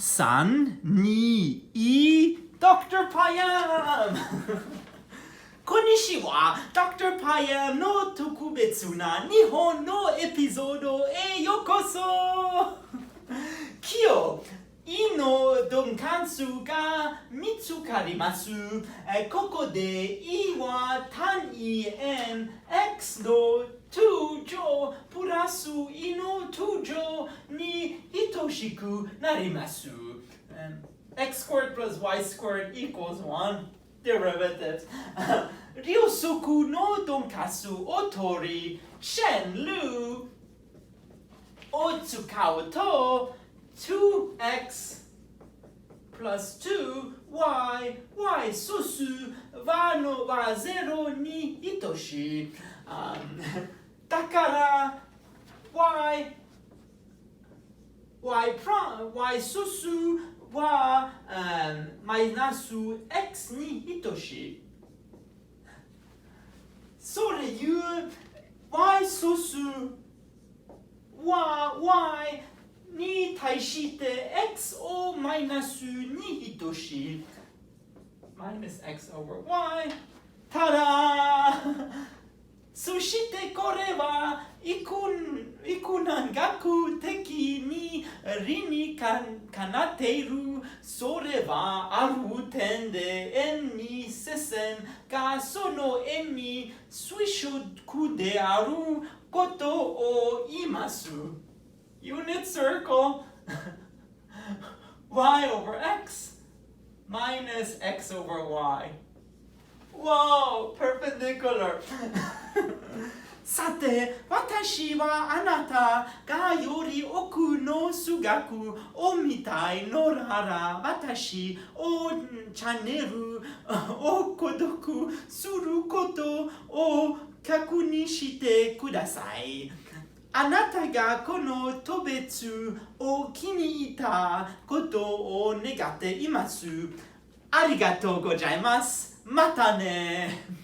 3、2、1、Dr. Peyam! こんにちは、Dr. Peyam の特別な日本のエピソードへようこそ今日、の鈍関数が見つかります。ここで E は単位 n、x の2乗プラス E の2乗に等しくなります。x squared plus y squared equals 1 derivatives 両側の鈍関数を取り、線ルを使うと2x plus 2y y 素数は0に等しい。だから y 素数はマイナス x に等しい。それいう y 素数は y に対して x をマイナスに等しい。マイナス x over y。ただそしてこれは幾何学的に理にかなっている。それはある点で n に接線がその n に垂直であることを言います。Unit circle y over x minus x over y. Wow, perpendicular. さて、私はあなたがより多くの数学を見たいのなら、私をチャンネルを購読することを確認してください。あなたがこの特別を気に入ったことを願っています。ありがとうございます。またね。